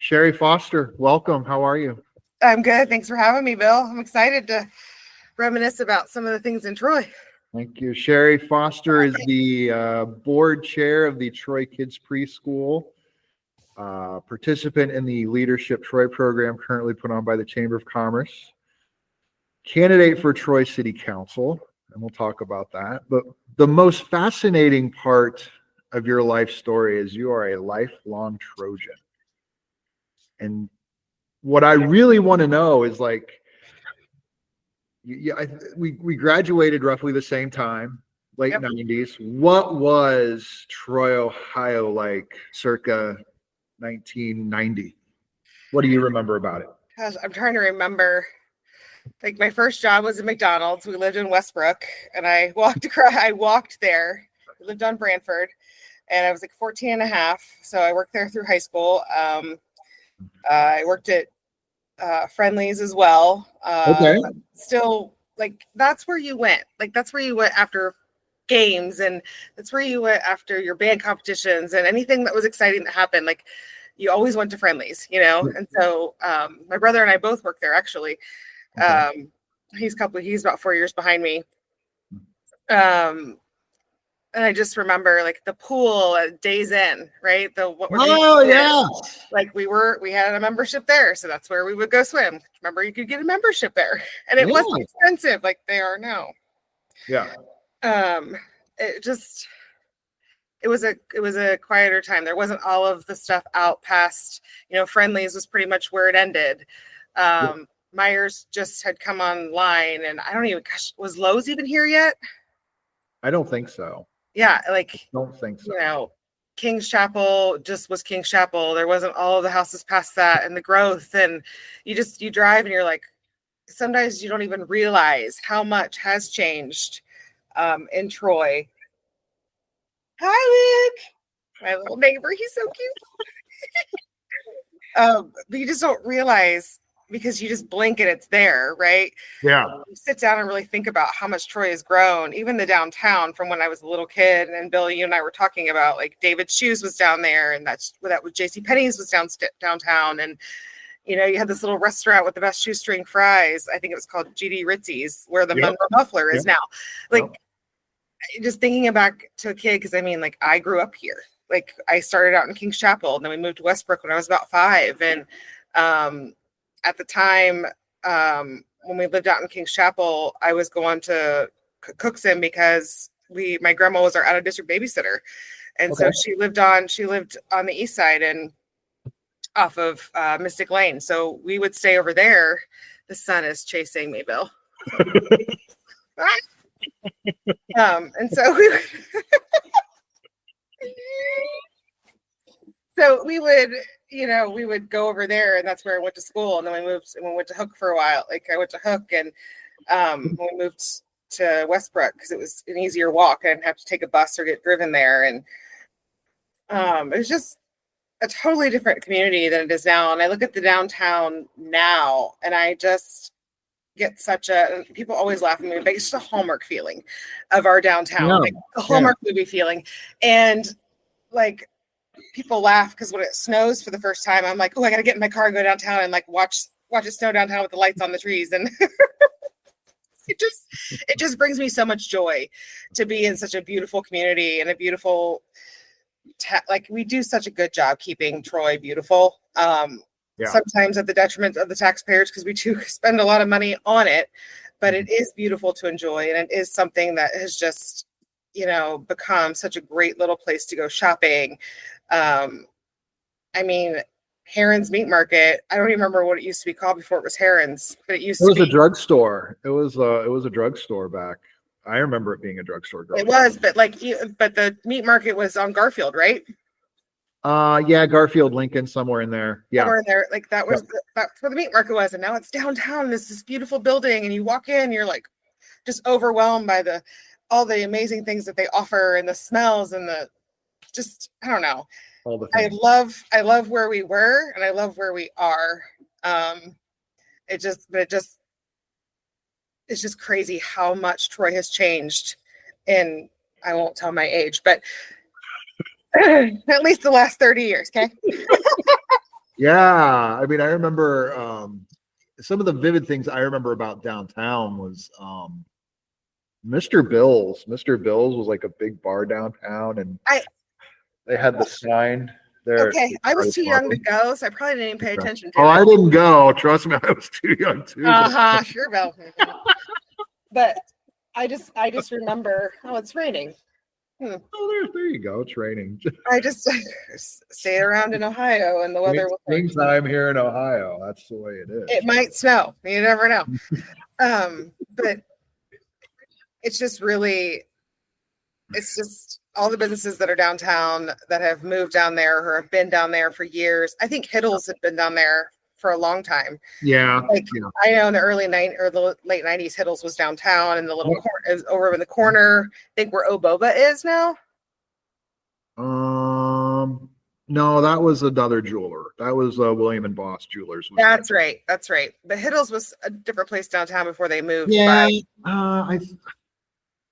Sherrie Foster, welcome. How are you? I'm good. Thanks for having me, Bill. I'm excited to reminisce about some of the things in Troy. Thank you. Sherrie Foster is the board chair of the Troy Kids Preschool, participant in the Leadership Troy program currently put on by the Chamber of Commerce, candidate for Troy City Council, and we'll talk about that. But the most fascinating part of your life story is you are a lifelong Trojan. And what I really want to know is we graduated roughly the same time, late 90s. What was Troy, Ohio like circa 1990? What do you remember about it? Gosh, I'm trying to remember. Like my first job was at McDonald's. We lived in Westbrook, and I walked there. I lived on Branford, and I was like 14 and a half. So I worked there through high school. I worked at Friendly's as well. Okay. Still, like that's where you went. Like that's where you went after games, and that's where you went after your band competitions and anything that was exciting that happened. Like you always went to Friendly's, you know. And so my brother and I both worked there actually. Okay. He's about 4 years behind me. And I just remember like the pool at Days Inn, right? Like we had a membership there. So that's where we would go swim. Remember, you could get a membership there, and it wasn't expensive like they are now. Yeah. It was a quieter time. There wasn't all of the stuff out past, Friendly's was pretty much where it ended. Myers just had come online, and was Lowe's even here yet? I don't think so. Yeah, don't think so. King's Chapel just was King's Chapel. There wasn't all of the houses past that and the growth, and you drive and you're like, sometimes you don't even realize how much has changed in Troy. Hi, Luke, my little neighbor. He's so cute. But you just don't realize, because you just blink and it's there, right? Yeah. You sit down and really think about how much Troy has grown, even the downtown from when I was a little kid. And Bill, you and I were talking about like David's Shoes was down there, and that was JCPenney's was downtown. And, you had this little restaurant with the best shoestring fries. I think it was called GD Ritzy's, where the Monroe Muffler is now. Just thinking back to a kid, because I grew up here. Like I started out in King's Chapel, and then we moved to Westbrook when I was about 5. And, at the time, when we lived out in King's Chapel, I was going to Cookson because my grandma was our out of district babysitter. And so she lived on the east side and off of Mystic Lane. So we would stay over there. The sun is chasing me, Bill. And so we would, we would go over there, and that's where I went to school. And then we moved and we went to Hook for a while. Like I went to Hook, and when we moved to Westbrook, because it was an easier walk. I didn't have to take a bus or get driven there. And it was just a totally different community than it is now. And I look at the downtown now, and I just get people always laugh at me, but it's just a Hallmark feeling of our downtown, like a Hallmark movie feeling. And like, people laugh because when it snows for the first time, I'm like, oh, I got to get in my car and go downtown and like watch it snow downtown with the lights on the trees. And it just brings me so much joy to be in such a beautiful community and a beautiful, we do such a good job keeping Troy beautiful. Sometimes at the detriment of the taxpayers, because we do spend a lot of money on it, but it is beautiful to enjoy. And it is something that has just, become such a great little place to go shopping. Heron's Meat Market, I don't even remember what it used to be called before it was Heron's, but it was a drugstore. It was a drugstore back. I remember it being a drugstore. It was, but but the meat market was on Garfield, right? Garfield, Lincoln, somewhere in there. Yeah. Somewhere in there. Like that's where the meat market was. And now it's downtown. It's this beautiful building, and you walk in, you're like just overwhelmed by all the amazing things that they offer, and the smells, and I don't know. All the things. I love where we were, and I love where we are. It's just crazy how much Troy has changed. And I won't tell my age, but at least the last 30 years. Okay. Yeah. I mean, I remember some of the vivid things I remember about downtown was Mr. Bill's. Mr. Bill's was like a big bar downtown, and I they had the sign there. okay. I was too young to go, so I probably didn't even pay attention to Oh, it. I didn't go. Trust me, I was too young too. Sure, Bill. But I just remember. Oh, it's raining. Oh, there you go. It's raining. I just stay around in Ohio, and the weather will change. Springtime here in Ohio. That's the way it is. It might snow. You never know. But it's just really, it's just all the businesses that are downtown that have moved down there or have been down there for years. I think Hiddles had been down there for a long time. Yeah. Like I know in the early the late 90s, Hiddles was downtown, and the little corner is over in the corner. I think where Oboba is now. No, that was another jeweler. That was William and Boss Jewelers. That's right. That's right. But Hiddles was a different place downtown before they moved. Yeah. Or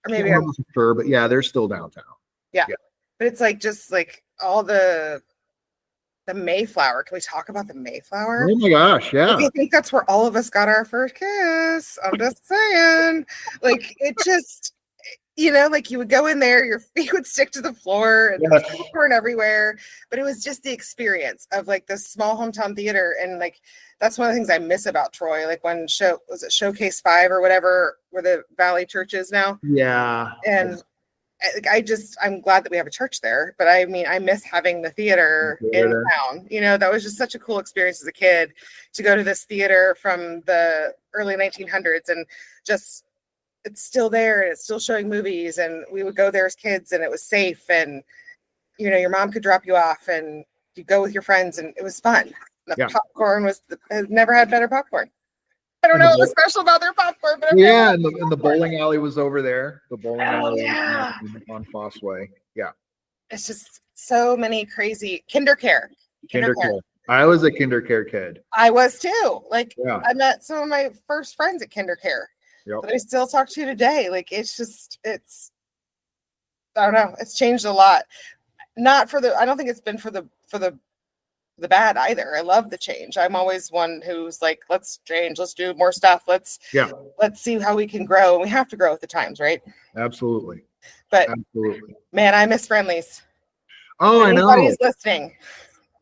maybe I'm not sure, but yeah, they're still downtown. Yeah. But it's like just like all the Mayflower. Can we talk about the Mayflower? Oh my gosh, yeah. I think that's where all of us got our first kiss. I'm just saying. Like it just, like you would go in there, your feet would stick to the floor and there was popcorn everywhere. But it was just the experience of like this small hometown theater. And like that's one of the things I miss about Troy. Like when was it Showcase 5 or whatever, where the Valley Church is now? Yeah. And I'm glad that we have a church there, but I mean, I miss having the theater in town. That was just such a cool experience as a kid to go to this theater from the early 1900s, and just it's still there and it's still showing movies, and we would go there as kids, and it was safe, and your mom could drop you off and you go with your friends, and it was fun. The popcorn I've never had better popcorn. I don't know what was special about their popcorn, but and the bowling alley was over there. The bowling alley on Fossway. Yeah. It's just so many crazy Kindercare. I was a Kindercare kid. I was too. Like I met some of my first friends at Kindercare. Yep. That I still talk to today. Like I don't know. It's changed a lot. I don't think it's been for the bad either. I love the change. I'm always one who's like, let's change, let's do more stuff. Let's see how we can grow. And we have to grow with the times, right? Absolutely. But man, I miss Friendlies. Oh, I know. Anybody's listening.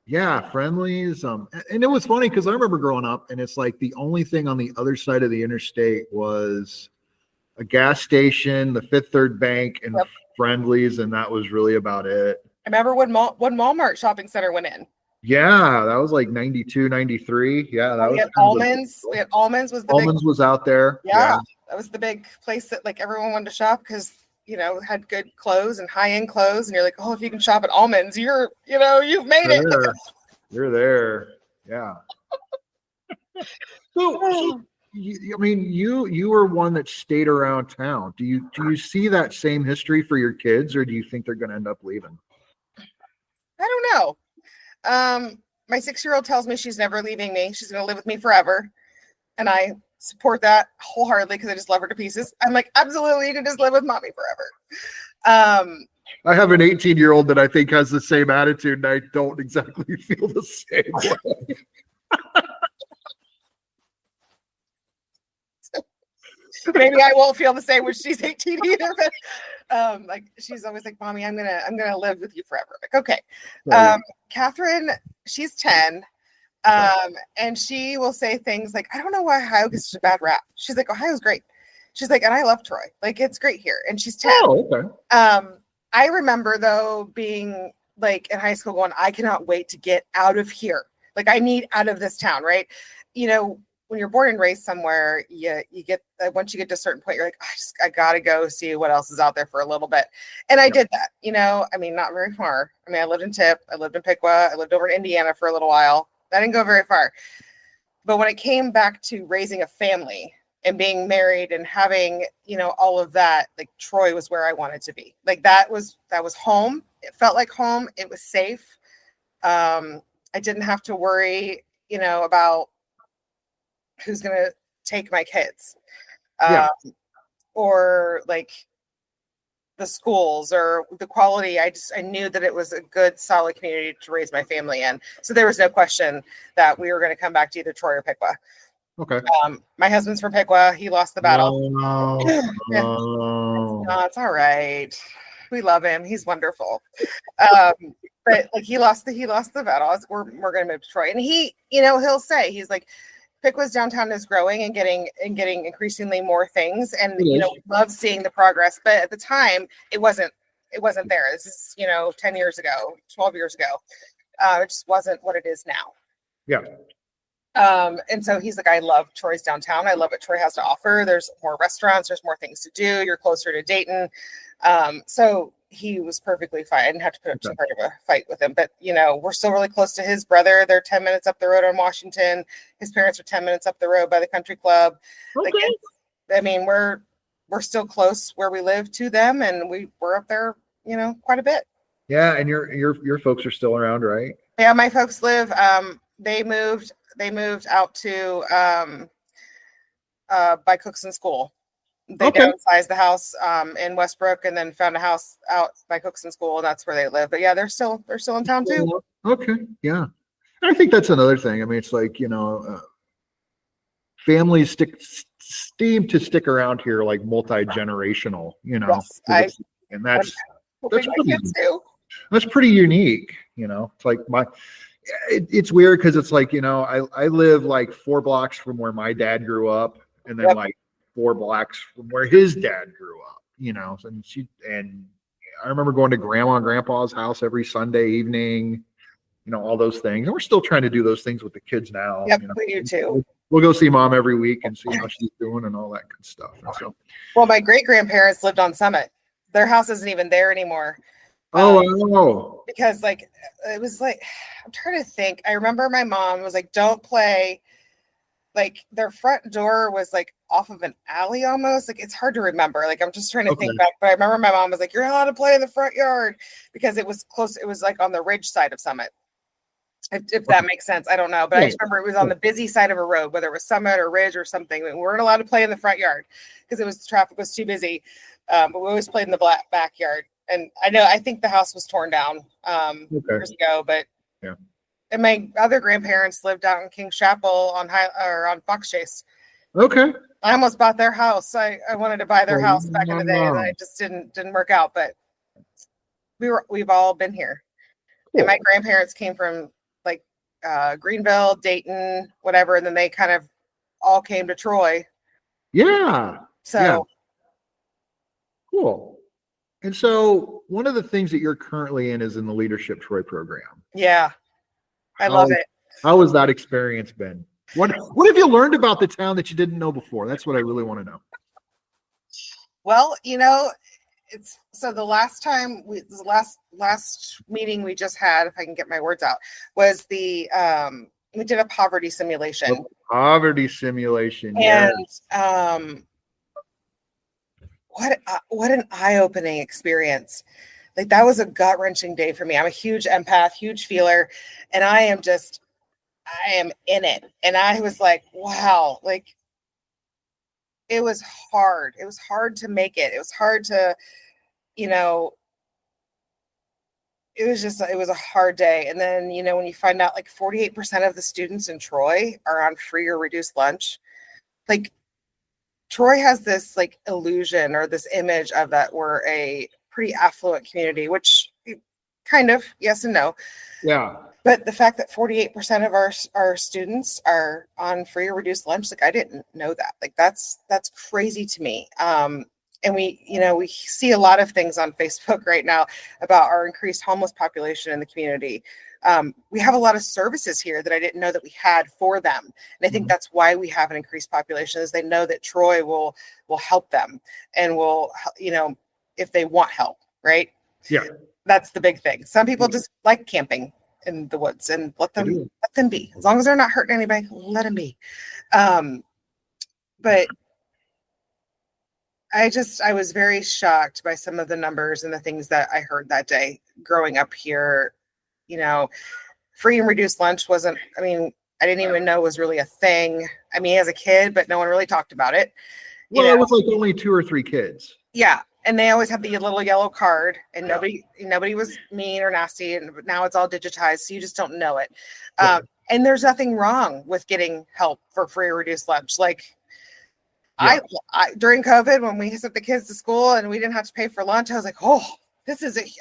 Yeah, Friendlies. And it was funny because I remember growing up, and it's like the only thing on the other side of the interstate was a gas station, the Fifth Third Bank, and Friendlies, and that was really about it. I remember when Walmart shopping center went in. Yeah, that was like 92, 93. Yeah, that was Almonds. We had Almonds was out there. Yeah, that was the big place that like everyone wanted to shop because had good clothes and high-end clothes, and you're like, oh, if you can shop at Almonds, you've made it. You're there. Yeah. So you were one that stayed around town. Do you see that same history for your kids, or do you think they're going to end up leaving? I don't know. My 6-year-old tells me she's never leaving me. She's going to live with me forever. And I support that wholeheartedly because I just love her to pieces. I'm like, absolutely, you can just live with mommy forever. I have an 18-year-old that I think has the same attitude, and I don't exactly feel the same way. Maybe I won't feel the same when she's 18 either, but like she's always like, mommy, I'm gonna live with you forever. Like, okay. Catherine, she's 10. And she will say things like, I don't know why Ohio gets such a bad rap. She's like, Ohio's great. She's like, and I love Troy. Like, it's great here. And she's 10. Oh, okay. I remember though being like in high school going, I cannot wait to get out of here. Like, I need out of this town, right? When you're born and raised somewhere, you get once you get to a certain point, you're like, I gotta go see what else is out there for a little bit. And I did that, not very far. I lived in Tip, I lived in Piqua, I lived over in Indiana for a little while. I didn't go very far. But when it came back to raising a family and being married and having, all of that, like Troy was where I wanted to be. Like that was home. It felt like home. It was safe. I didn't have to worry, about who's going to take my kids. Or like, the schools or the quality. I knew that it was a good, solid community to raise my family in. So there was no question that we were going to come back to either Troy or Piqua. Okay. My husband's from Piqua. He lost the battle. Oh. No, it's all right. We love him. He's wonderful. But like he lost the battle. We're going to move to Troy. And he, he'll say, he's like, Piqua's downtown is growing and getting increasingly more things. And, love seeing the progress. But at the time it wasn't there. This is, 10 years ago, 12 years ago. It just wasn't what it is now. Yeah. And so he's like, I love Troy's downtown. I love what Troy has to offer. There's more restaurants. There's more things to do. You're closer to Dayton. So he was perfectly fine. I didn't have to put up too hard of a fight with him, but we're still really close to his brother. They're 10 minutes up the road on Washington. His parents are 10 minutes up the road by the country club. Okay. Like, we're still close where we live to them, and we're up there, quite a bit. Yeah. And your folks are still around, right? Yeah. My folks live, they moved out to, by Cookson School. They downsized the house in Westbrook and then found a house out by Cookson School, and that's where they live. But yeah, they're still in town too. Okay, yeah. I think that's another thing. I mean, it's like, families seem to stick around here like multi-generational, Yes, and that's pretty unique. It's like it's weird because it's like, I live like 4 blocks from where my dad grew up, and then like 4 blocks from where his dad grew up, and I remember going to grandma and grandpa's house every Sunday evening, all those things. And we're still trying to do those things with the kids now. Yep, we do too. We'll go see mom every week and see how she's doing and all that good stuff. And so, well, my great grandparents lived on Summit. Their house isn't even there anymore. Because it was like, I'm trying to think. I remember my mom was like, don't play. Like their front door was like off of an alley almost. Like it's hard to remember. Like I'm just trying to think back. But I remember my mom was like, you're not allowed to play in the front yard because it was close. It was like on the ridge side of Summit. If that makes sense. I don't know. But I just remember it was on the busy side of a road, whether it was Summit or Ridge or something. We weren't allowed to play in the front yard because the traffic was too busy. But we always played in the backyard. And I think the house was torn down years ago, but yeah. And my other grandparents lived out in King's Chapel on Fox Chase. Okay. I almost bought their house. I wanted to buy their house back in the day, and it just didn't work out. But we've all been here. Cool. And my grandparents came from like Greenville, Dayton, whatever, and then they kind of all came to Troy. Yeah. So yeah. Cool. And so one of the things that you're currently in is in the Leadership Troy program. Yeah. I love it. How has that experience been? What have you learned about the town that you didn't know before? That's what I really want to know. Well, it's so the last meeting we just had, if I can get my words out, was we did a poverty simulation. Yes. And what an eye-opening experience. Like that was a gut-wrenching day for me. I'm a huge empath, huge feeler, and I am in it. And I was like, wow, like it was hard. It was hard to make it. It was hard to, it was a hard day. And then, when you find out like 48% of the students in Troy are on free or reduced lunch, like Troy has this like illusion or this image of that we're a pretty affluent community, which kind of yes and no. Yeah. But the fact that 48% of our students are on free or reduced lunch, like I didn't know that. Like that's crazy to me. And we see a lot of things on Facebook right now about our increased homeless population in the community. We have a lot of services here that I didn't know that we had for them. And I think that's why we have an increased population, is they know that Troy will help them and will, if they want help, right? Yeah. That's the big thing. Some people just like camping in the woods, and let them be. As long as they're not hurting anybody, let them be. But I was very shocked by some of the numbers and the things that I heard that day growing up here. Free and reduced lunch wasn't, I didn't even know it was really a thing. As a kid, but no one really talked about it. Well, it was like only 2 or 3 kids. Yeah. And they always had the little yellow card, and nobody was mean or nasty. And now it's all digitized, so you just don't know it. And there's nothing wrong with getting help for free or reduced lunch. Like I during COVID, when we sent the kids to school and we didn't have to pay for lunch, I was like, oh, this is it's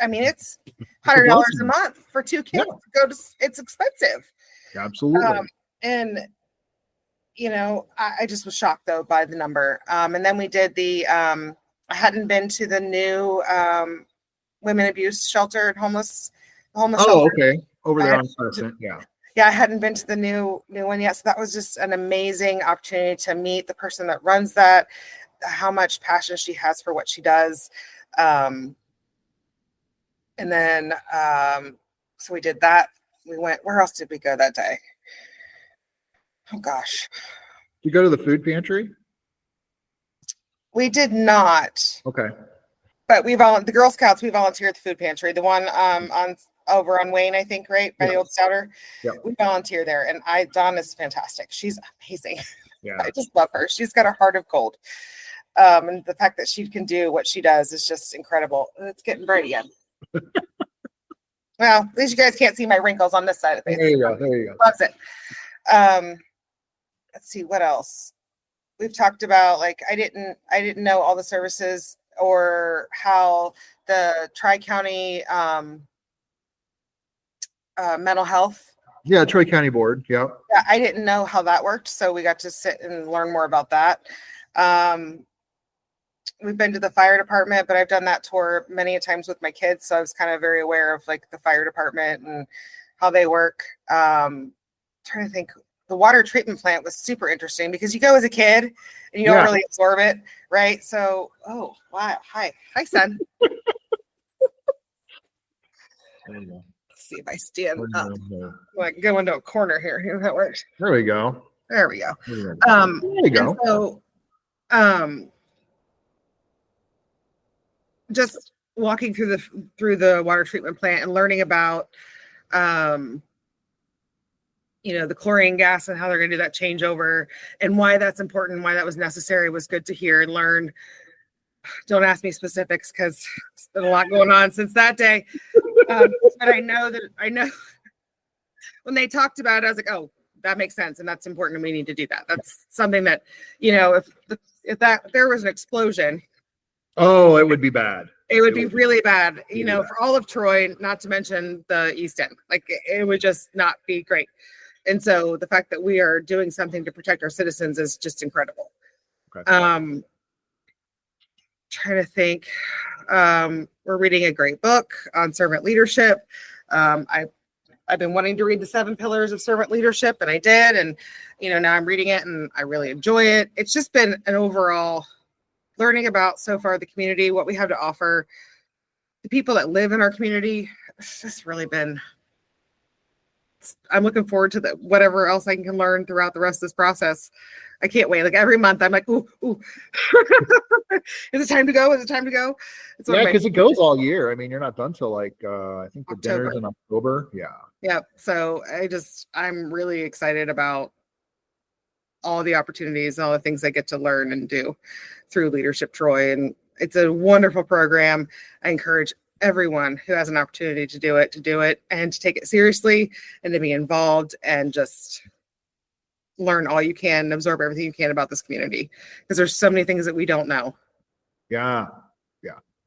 $100 a month for 2 kids to go to. It's expensive. Absolutely. And I just was shocked though by the number. And then we did the I hadn't been to the new women abuse shelter and homeless shelter. Okay. Over there on Crescent. Yeah, I hadn't been to the new one yet. So that was just an amazing opportunity to meet the person that runs that, how much passion she has for what she does. And then so we did that. We went, where else did we go that day? Oh gosh. Did you go to the food pantry? We did not. Okay. But the Girl Scouts, we volunteer at the food pantry. The one over on Wayne, I think, right? By the old Stouter. Yeah. We volunteer there. And Dawn is fantastic. She's amazing. Yeah. I just love her. She's got a heart of gold. And the fact that she can do what she does is just incredible. It's getting bright again. Well, at least you guys can't see my wrinkles on this side of the face. There you go. Loves it. Let's see what else. We've talked about, like, I didn't know all the services or how the Tri-County mental health. Yeah, Troy County Board. Yeah. I didn't know how that worked, so we got to sit and learn more about that. We've been to the fire department, but I've done that tour many a times with my kids, so I was kind of very aware of like the fire department and how they work. Trying to think. The water treatment plant was super interesting because you go as a kid and you don't really absorb it, right? So, oh, wow. Hi, son. Let's see if I stand up. Like go into a corner here. Here, that works. There we go. There we go. There you go. So, just walking through the water treatment plant and learning about, the chlorine gas and how they're going to do that changeover and why that's important, why that was necessary was good to hear and learn. Don't ask me specifics because there's been a lot going on since that day. But I know when they talked about it, I was like, oh, that makes sense. And that's important. And we need to do that. That's something that, if there was an explosion. Oh, it would be bad. It would be really bad, for all of Troy, not to mention the East End. Like it would just not be great. And so the fact that we are doing something to protect our citizens is just incredible. Okay. Trying to think, we're reading a great book on servant leadership. I've been wanting to read the 7 Pillars of Servant Leadership, and I did. And, now I'm reading it and I really enjoy it. It's just been an overall learning about so far the community, what we have to offer, the people that live in our community. It's just really been, I'm looking forward to whatever else I can learn throughout the rest of this process. I can't wait. Like every month I'm like, ooh. Is it time to go? It's because it goes all year. I mean, you're not done till like, I think the October. dinner's in October. Yeah. Yeah. So I'm really excited about all the opportunities, all the things I get to learn and do through Leadership Troy. And it's a wonderful program. I encourage everyone who has an opportunity to do it and to take it seriously and to be involved and just learn all you can, absorb everything you can about this community, because there's so many things that we don't know. Yeah,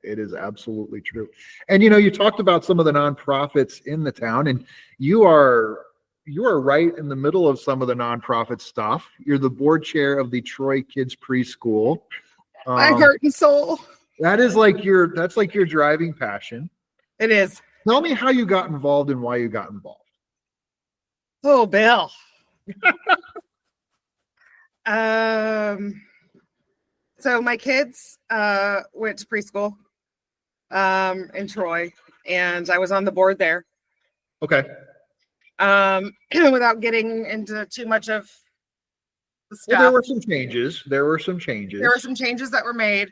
it is absolutely true. And you talked about some of the nonprofits in the town, and you are right in the middle of some of the nonprofit stuff. You're the board chair of the Troy Kids Preschool. My heart and soul. That's like your driving passion. It is. Tell me how you got involved and why you got involved. Oh, Bill. So my kids went to preschool in Troy, and I was on the board there. Okay. Without getting into too much of the stuff. Well, there were some changes. There were some changes that were made.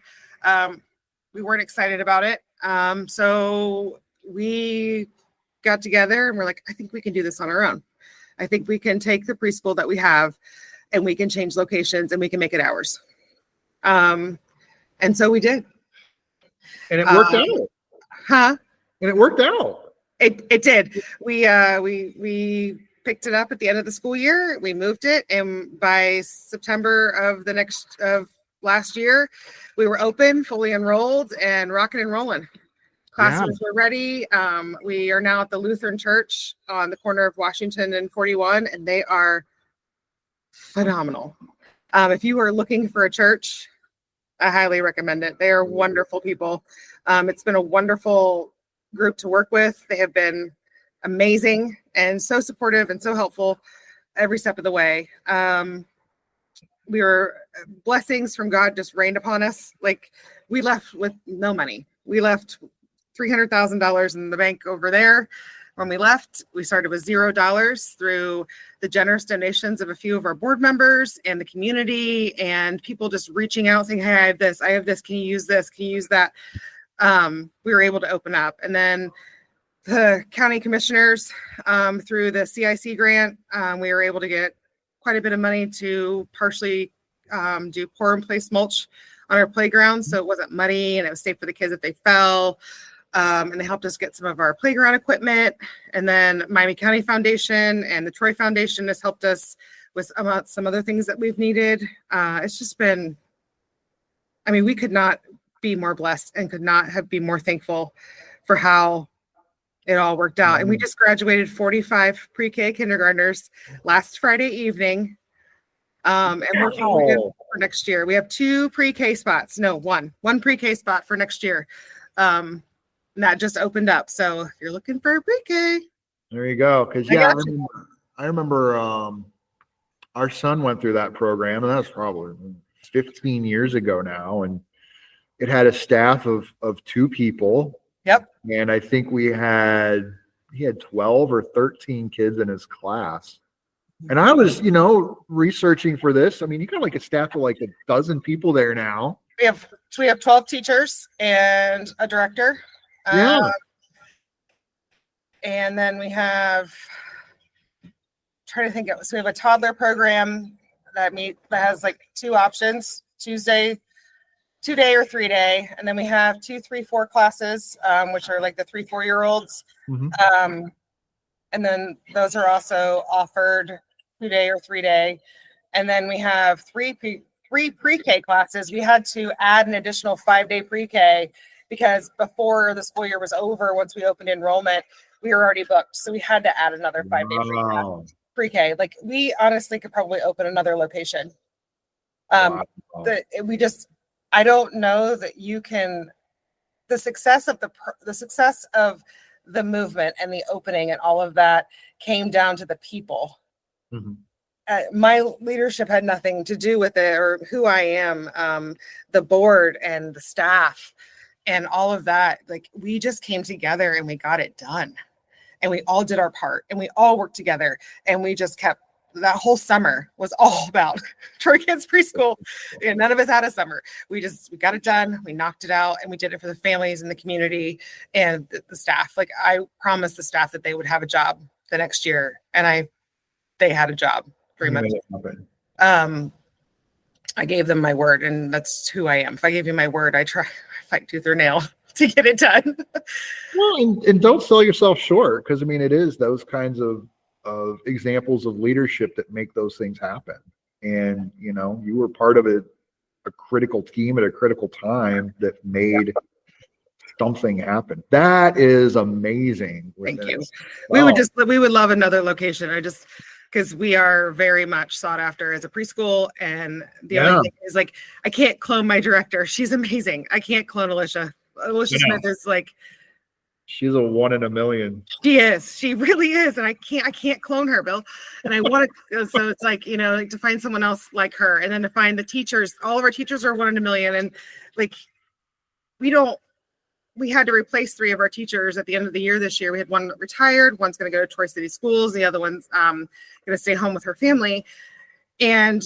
We weren't excited about it. So we got together and we're like, I think we can do this on our own. I think we can take the preschool that we have and we can change locations and we can make it ours. And so we did. And it worked out. Huh? And it worked out. It did. We picked it up at the end of the school year. We moved it, and by September of last year, we were open, fully enrolled, and rocking and rolling. Classes were ready. We are now at the Lutheran Church on the corner of Washington and 41, and they are phenomenal. If you are looking for a church, I highly recommend it. They are wonderful people. It's been a wonderful group to work with. They have been amazing and so supportive and so helpful every step of the way. We were blessings from God just rained upon us. Like, we left with no money. We left $300,000 in the bank over there. When we left, we started with $0 through the generous donations of a few of our board members and the community, and people just reaching out saying, hey, I have this. Can you use this? Can you use that? We were able to open up. And then the county commissioners, through the CIC grant, we were able to get quite a bit of money to partially do pour and place mulch on our playground, so it wasn't muddy and it was safe for the kids if they fell. And they helped us get some of our playground equipment. And then Miami County Foundation and the Troy Foundation has helped us with some other things that we've needed. It's just been, we could not be more blessed and could not have been more thankful for how it all worked out. And we just graduated 45 pre-K kindergartners last Friday evening. And we're feeling good for next year. We have 2 pre-K spots. No, one pre-K spot for next year. And that just opened up. So if you're looking for a pre-K, there you go. Because I remember our son went through that program, and that's probably 15 years ago now. And it had a staff of 2 people. Yep. And I think he had 12 or 13 kids in his class. And I was, researching for this. You got like a staff of like a dozen people there now. We have 12 teachers and a director. Yeah. And then we have, so we have a toddler program that has like 2 options, Tuesday, 2-day or 3-day. And then we have 2, 3, 4 classes, which are like the 3, 4-year-olds. Mm-hmm. And then those are also offered 2-day or 3-day. And then we have 3 pre-K classes. We had to add an additional 5-day pre-K because before the school year was over, once we opened enrollment, we were already booked. So we had to add another 5-day pre-K. Like, we honestly could probably open another location. I don't know that you can, the success of the movement and the opening and all of that came down to the people. Mm-hmm. My leadership had nothing to do with it or who I am, the board and the staff and all of that. Like, we just came together and we got it done, and we all did our part and we all worked together, and we just kept, that whole summer was all about Troy Kids Preschool, and none of us had a summer. We got it done. We knocked it out, and we did it for the families and the community and the staff. Like, I promised the staff that they would have a job the next year, and they had a job. Pretty much. I gave them my word, and that's who I am. If I gave you my word, I fight tooth or nail to get it done. Well, and don't sell yourself short, because it is those kinds of examples of leadership that make those things happen. And you were part of a critical team at a critical time that made something happen. That is amazing. Thank you. Wow. We would love another location. Because we are very much sought after as a preschool. And the other thing is, like, I can't clone my director. She's amazing. I can't clone Alicia. Alicia Smith is like, she's a 1 in a million. She is. She really is. And I can't clone her, Bill. And I want to, so it's like, to find someone else like her, and then to find the teachers. All of our teachers are 1 in a million. And like, we had to replace 3 of our teachers at the end of the year this year. We had one retired, one's going to go to Troy City Schools, the other one's going to stay home with her family. And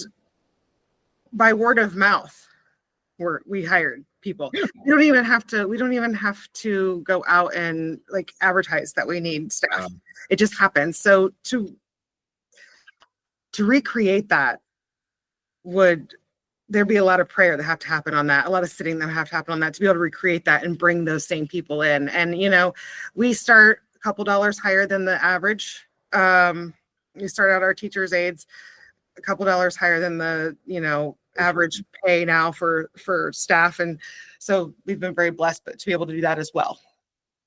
by word of mouth, we hired people. We don't even have to go out and like advertise that we need staff. It just happens. So to recreate that would there'd be a lot of prayer that have to happen on that, a lot of sitting that have to happen on that to be able to recreate that and bring those same people in. And, we start a couple dollars higher than the average. We start out our teachers' aides a couple dollars higher than the, average pay now for staff. And so we've been very blessed to be able to do that as well.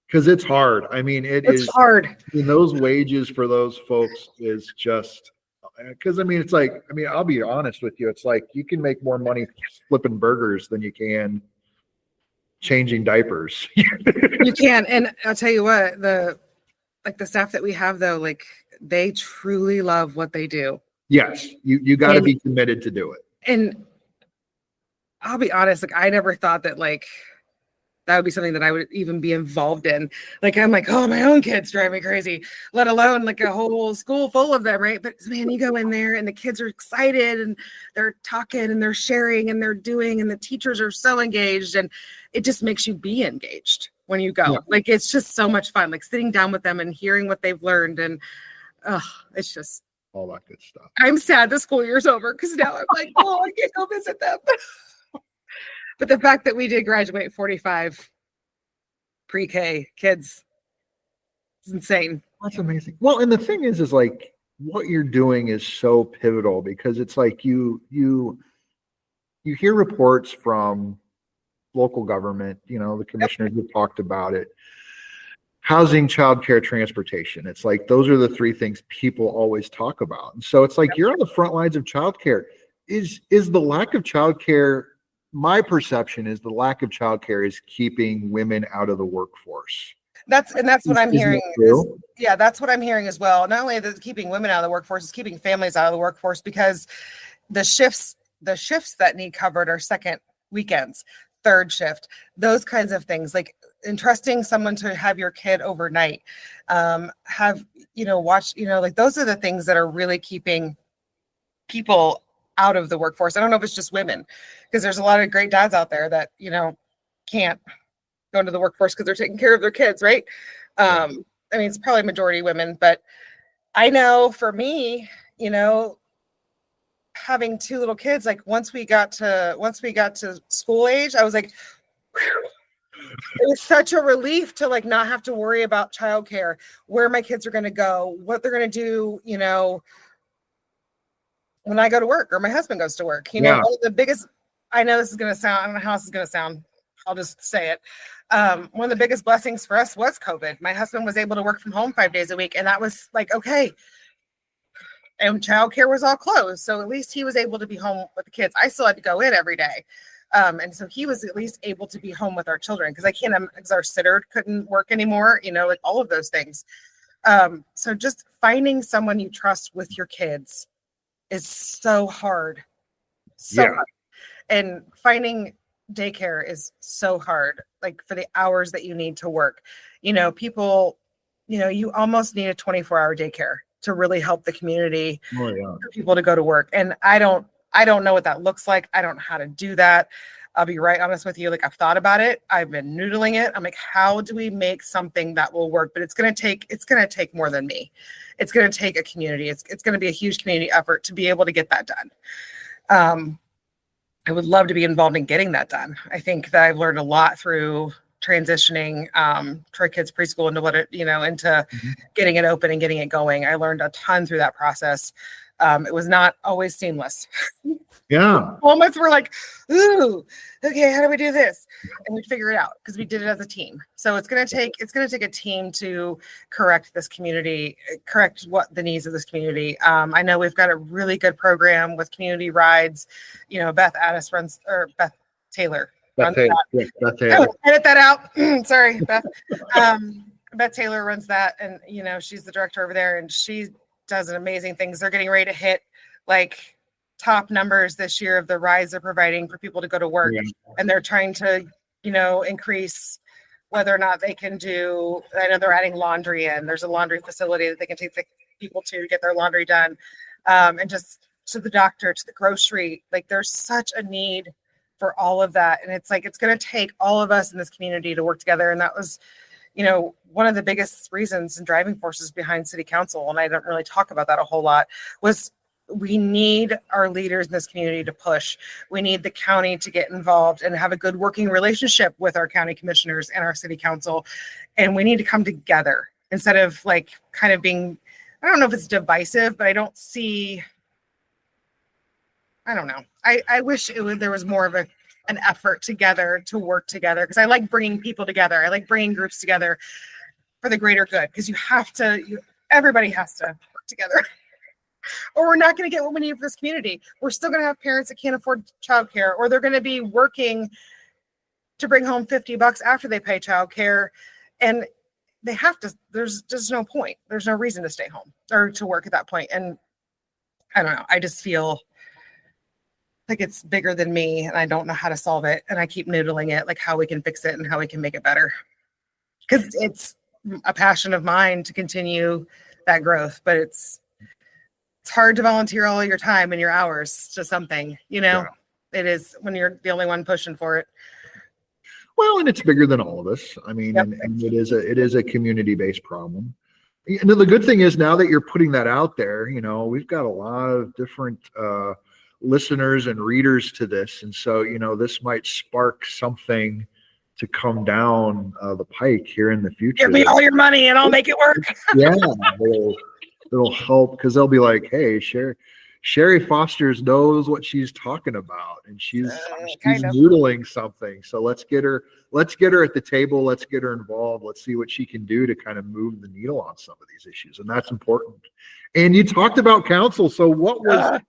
Because it's hard. I mean, it's hard. Those wages for those folks is just, because it's like, I'll be honest with you. It's like you can make more money flipping burgers than you can changing diapers. You can. And I'll tell you what, the staff that we have though, like they truly love what they do. Yes. You got to be committed to do it. And I'll be honest, like I never thought that like that would be something that I would even be involved in. Like, I'm like, oh, my own kids drive me crazy, let alone like a whole school full of them, right? But man, you go in there and the kids are excited and they're talking and they're sharing and they're doing, and the teachers are so engaged, and it just makes you be engaged when you go. Yeah. Like, it's just so much fun, like sitting down with them and hearing what they've learned. And it's just all that good stuff. I'm sad the school year's over because now I'm like, oh, I can't go visit them. But the fact that we did graduate 45 pre-K kids is insane. That's amazing. Well, and the thing is like what you're doing is so pivotal, because it's like you hear reports from local government, the commissioners have talked about it. Housing, childcare, transportation. It's like those are the three things people always talk about. And so it's like you're on the front lines of childcare. Is the lack of childcare, my perception is the lack of childcare is keeping women out of the workforce. That's what I'm hearing. Yeah, that's what I'm hearing as well. Not only that keeping women out of the workforce, is keeping families out of the workforce, because the shifts that need covered are second weekends, third shift, those kinds of things, like entrusting someone to have your kid overnight, watch, like those are the things that are really keeping people out of the workforce. I don't know if it's just women, because there's a lot of great dads out there that, can't go into the workforce because they're taking care of their kids, right? It's probably majority women, but I know for me, having two little kids, like once we got to school age, I was like, whew. It was such a relief to like not have to worry about childcare, where my kids are going to go, what they're going to do, when I go to work or my husband goes to work. One of the biggest, I know this is going to sound, I don't know how this is going to sound, I'll just say it. One of the biggest blessings for us was COVID. My husband was able to work from home 5 days a week, and that was like, okay. And childcare was all closed, so at least he was able to be home with the kids. I still had to go in every day. And so he was at least able to be home with our children, because because our sitter couldn't work anymore, like all of those things. So just finding someone you trust with your kids is so hard. Hard. And finding daycare is so hard, like for the hours that you need to work. People, you almost need a 24-hour daycare to really help the community for people to go to work. And I don't know what that looks like. I don't know how to do that. I'll be right honest with you. Like, I've thought about it. I've been noodling it. I'm like, how do we make something that will work? But it's going to take more than me. It's going to take a community. It's going to be a huge community effort to be able to get that done. I would love to be involved in getting that done. I think that I've learned a lot through transitioning Troy Kids Preschool into getting it open and getting it going. I learned a ton through that process. It was not always seamless. Yeah. Moments were like, ooh, okay, how do we do this? And we'd figure it out because we did it as a team. So it's gonna take a team to correct this community, correct what the needs of this community. I know we've got a really good program with community rides. Beth Taylor. Beth Taylor. Oh, edit that out. Sorry, Beth. Beth Taylor runs that, and she's the director over there, and she does amazing things. They're getting ready to hit like top numbers this year of the rides they're providing for people to go to work. And they're trying to, increase whether or not they can do, I know they're adding laundry in. There's a laundry facility that they can take the people to get their laundry done. And just to the doctor, to the grocery, like there's such a need for all of that. And it's like, it's going to take all of us in this community to work together. And that was, one of the biggest reasons and driving forces behind city council, and I don't really talk about that a whole lot, was we need our leaders in this community to push. We need the county to get involved and have a good working relationship with our county commissioners and our city council. And we need to come together instead of like kind of being, I don't know if it's divisive, but I don't know. I wish there was more of an effort together to work together, because I like bringing people together. I like bringing groups together for the greater good, because everybody has to work together. Or we're not going to get what we need for this community. We're still going to have parents that can't afford childcare, or they're going to be working to bring home $50 after they pay childcare, and they have to. There's just no point. There's no reason to stay home or to work at that point. And I don't know. I just feel like it's bigger than me, and I don't know how to solve it. And I keep noodling it, like how we can fix it and how we can make it better. Because it's a passion of mine to continue that growth, but it's hard to volunteer all your time and your hours to something, Yeah. It is when you're the only one pushing for it. Well, and it's bigger than all of us. I mean, Yep. and it is a community-based problem. And the good thing is, now that you're putting that out there, we've got a lot of different listeners and readers to this. And so, this might spark something to come down the pike here in the future. Give me all your money and I'll make it work. Yeah, it'll help, because they'll be like, hey, Sherrie Foster knows what she's talking about, and she's noodling something. So let's get her at the table. Let's get her involved. Let's see what she can do to kind of move the needle on some of these issues. And that's important. And you talked about council. So what was,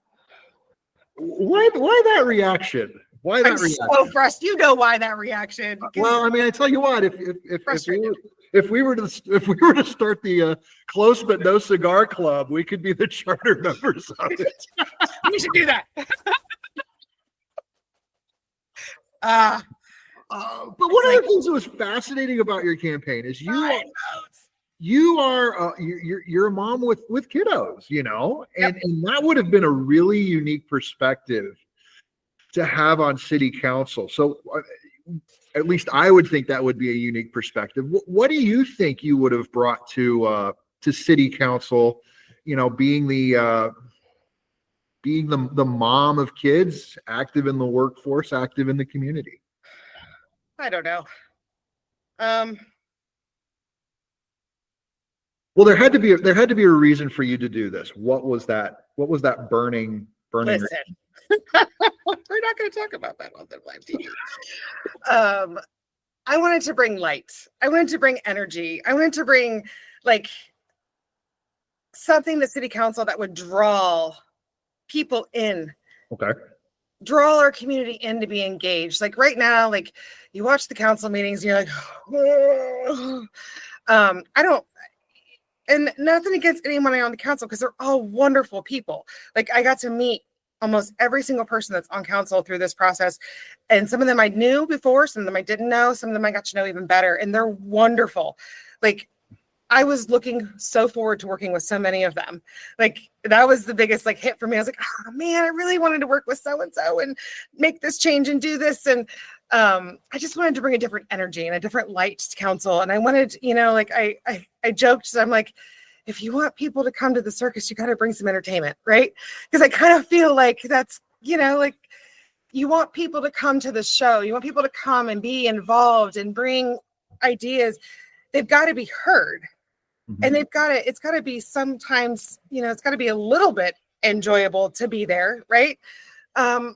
why that reaction? Why that reaction? So frustrated. You know why that reaction? Well, I mean, I tell you what, if we were to start the Close But No Cigar Club, we could be the charter members of it. We should do that. But one of the things that was fascinating about your campaign is you're a mom with kiddos, and that would have been a really unique perspective to have on city council. So at least I would think that would be a unique perspective. What do you think you would have brought to city council, being the mom of kids, active in the workforce, active in the community? I don't know. Well, there had to be a reason for you to do this. What was that burning? Listen, we're not going to talk about that on the live TV. I wanted to bring light. I wanted to bring energy. I wanted to bring something to city council that would draw people in. Okay. Draw our community in to be engaged. Like right now, you watch the council meetings and you're like, and nothing against anyone on the council, because they're all wonderful people. I got to meet almost every single person that's on council through this process. And some of them I knew before, some of them I didn't know, some of them I got to know even better. And they're wonderful. I was looking so forward to working with so many of them. That was the biggest hit for me. I was like, oh man, I really wanted to work with so-and-so and make this change and do this. And I just wanted to bring a different energy and a different light to council. And I wanted, I joked, so I'm like, if you want people to come to the circus, you got to bring some entertainment, right? Because I kind of feel like that's, you want people to come to the show. You want people to come and be involved and bring ideas. They've got to be heard. Mm-hmm. And it's got to be sometimes, it's got to be a little bit enjoyable to be there, right? And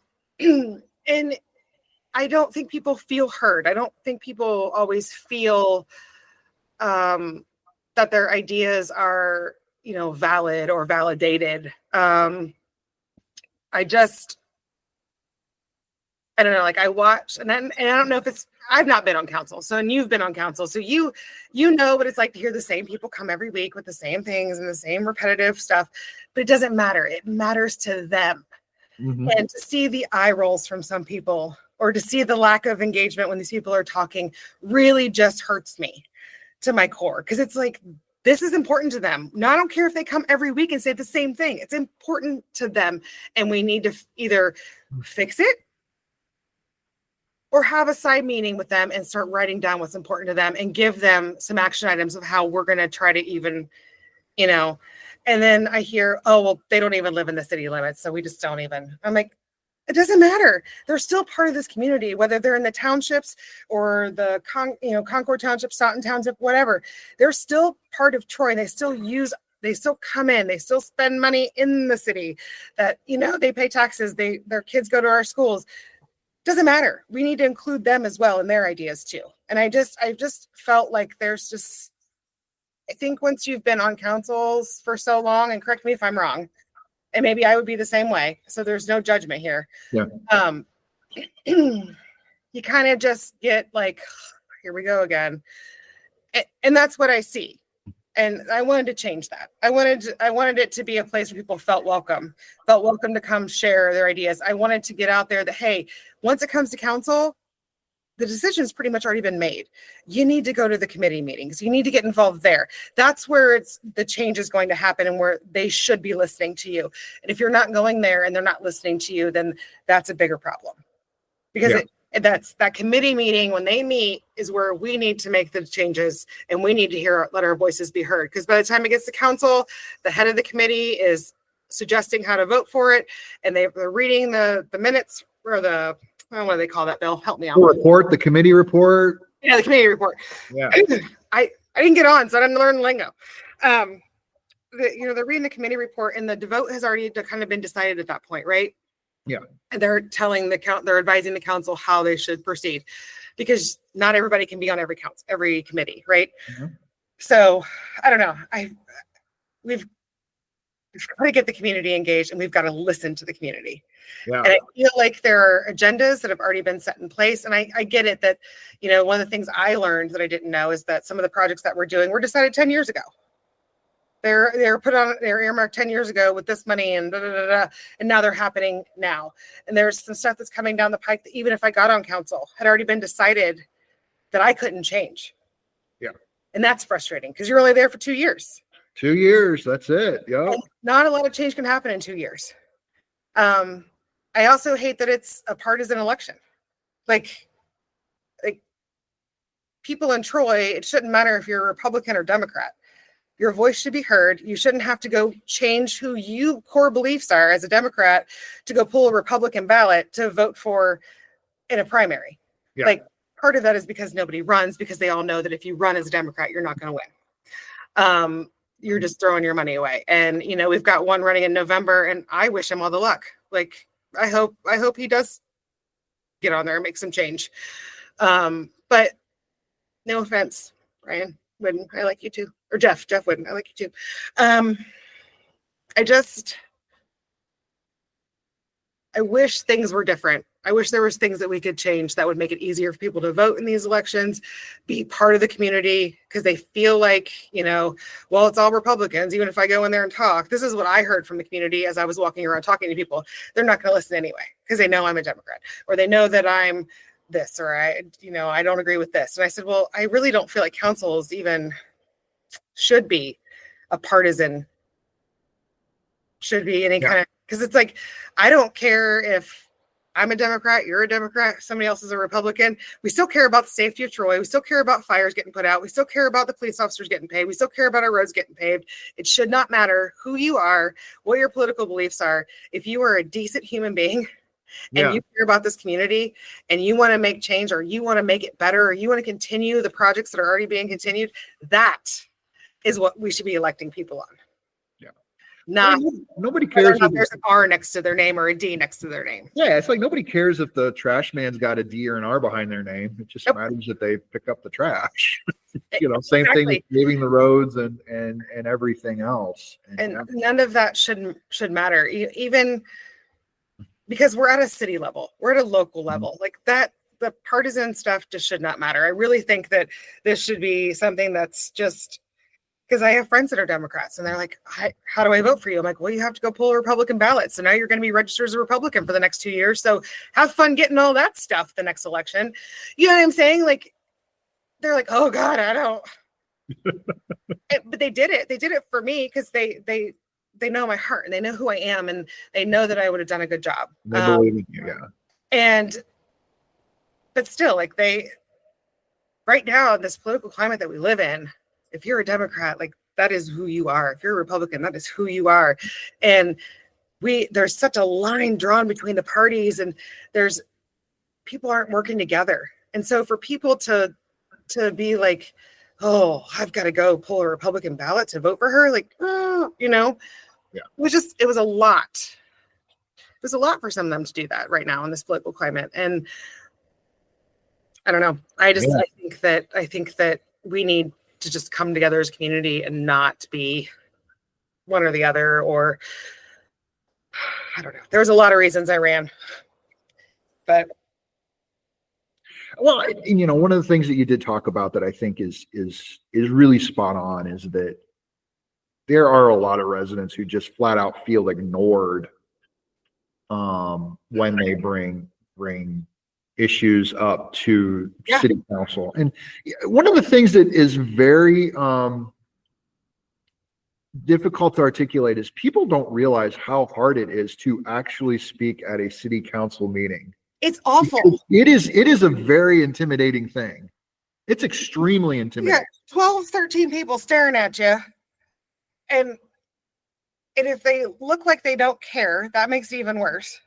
I don't think people feel heard. I don't think people always feel that their ideas are, valid or validated. I don't know, I watch, and I don't know if I've not been on council. So, and you've been on council. So you know what it's like to hear the same people come every week with the same things and the same repetitive stuff, but it doesn't matter. It matters to them. Mm-hmm. And to see the eye rolls from some people, or to see the lack of engagement when these people are talking, really just hurts me to my core. Because it's this is important to them. Now, I don't care if they come every week and say the same thing. It's important to them. And we need to either fix it or have a side meeting with them and start writing down what's important to them and give them some action items of how we're going to try to even, And then I hear, oh, well, they don't even live in the city limits. So we just don't even. I'm like, it doesn't matter. They're still part of this community, whether they're in the townships or the Concord Township, Staunton Township, whatever. They're still part of Troy. They still come in, they still spend money in the city, that, they pay taxes. Their kids go to our schools. Doesn't matter. We need to include them as well in their ideas too. And I just felt like I think once you've been on councils for so long, and correct me if I'm wrong, and maybe I would be the same way, so there's no judgment here. Yeah. You kind of just get like, here we go again. And that's what I see. And I wanted to change that. I wanted it to be a place where people felt welcome to come share their ideas. I wanted to get out there that, hey, once it comes to council, the decision's pretty much already been made. You need to go to the committee meetings. You need to get involved there. That's where the change is going to happen, and where they should be listening to you. And if you're not going there and they're not listening to you, then that's a bigger problem. Because that's that committee meeting, when they meet, is where we need to make the changes, and we need to let our voices be heard. Because by the time it gets to council, the head of the committee is suggesting how to vote for it, and they're reading the minutes, or what do they call that, Bill? Help me out. The committee report. Yeah, the committee report. Yeah. I didn't get on, so I didn't learn the lingo. They're reading the committee report, and the vote has already kind of been decided at that point, right? Yeah. And they're they're advising the council how they should proceed, because not everybody can be on every committee, right? Mm-hmm. So I don't know. We've got to get the community engaged, and we've got to listen to the community. Yeah. And I feel like there are agendas that have already been set in place. And I get it that, one of the things I learned that I didn't know is that some of the projects that we're doing were decided 10 years ago. They're earmarked 10 years ago with this money and and now they're happening now. And there's some stuff that's coming down the pike that, even if I got on council, had already been decided that I couldn't change. Yeah. And that's frustrating, because you're only there for 2 years. 2 years. That's it. Yeah. Not a lot of change can happen in 2 years. I also hate that it's a partisan election. Like people in Troy, it shouldn't matter if you're a Republican or Democrat. Your voice should be heard. You shouldn't have to go change who you core beliefs are as a Democrat to go pull a Republican ballot to vote for in a primary. Yeah. Like, part of that is because nobody runs, because they all know that if you run as a Democrat, you're not going to win. You're just throwing your money away. And, we've got one running in November, and I wish him all the luck. Like, I hope he does get on there and make some change. But no offense, Ryan Whidden, I like you too. Or Jeff Whidden, I like you too. I wish things were different. I wish there was things that we could change that would make it easier for people to vote in these elections, be part of the community, because they feel like, well, it's all Republicans. Even if I go in there and talk, this is what I heard from the community as I was walking around talking to people. They're not going to listen anyway, because they know I'm a Democrat, or they know that I'm this, or I don't agree with this. And I said, well, I really don't feel like councils even should be a partisan, should be any kind of, because it's like, I don't care if I'm a Democrat, you're a Democrat, somebody else is a Republican. We still care about the safety of Troy. We still care about fires getting put out. We still care about the police officers getting paid. We still care about our roads getting paved. It should not matter who you are, what your political beliefs are. If you are a decent human being and you care about this community and you want to make change, or you want to make it better, or you want to continue the projects that are already being continued, that is what we should be electing people on. Not nobody cares if there's an R next to their name or a D next to their name. Yeah, it's like nobody cares if the trash man's got a D or an R behind their name. It just matters that they pick up the trash. Same thing with paving the roads and everything else. And none of that should matter, even because we're at a city level, we're at a local level. Like that, the partisan stuff just should not matter. I really think that this should be something that's just. Because I have friends that are Democrats, and they're like, how do I vote for you? I'm like, well, you have to go pull a Republican ballot. So now you're going to be registered as a Republican for the next 2 years. So have fun getting all that stuff the next election. You know what I'm saying? Like, they're like, oh God, I don't. But they did it. They did it for me because they know my heart, and they know who I am, and they know that I would have done a good job. They believe in you, But still, like right now in this political climate that we live in, if you're a Democrat, like that is who you are. If you're a Republican, that is who you are. And there's such a line drawn between the parties, and people aren't working together. And so for people to be like, oh, I've got to go pull a Republican ballot to vote for her, like, Yeah. it was a lot. It was a lot for some of them to do that right now in this political climate. And I don't know. I think that we need to just come together as a community and not be one or the other, or I don't know. There was a lot of reasons I ran, but well, one of the things that you did talk about that I think is really spot on is that there are a lot of residents who just flat out feel ignored when they bring issues up to city council. And one of the things that is very difficult to articulate is people don't realize how hard it is to actually speak at a city council meeting. It's awful. It is a very intimidating thing. It's extremely intimidating. 12, 13 people staring at you. And if they look like they don't care, that makes it even worse.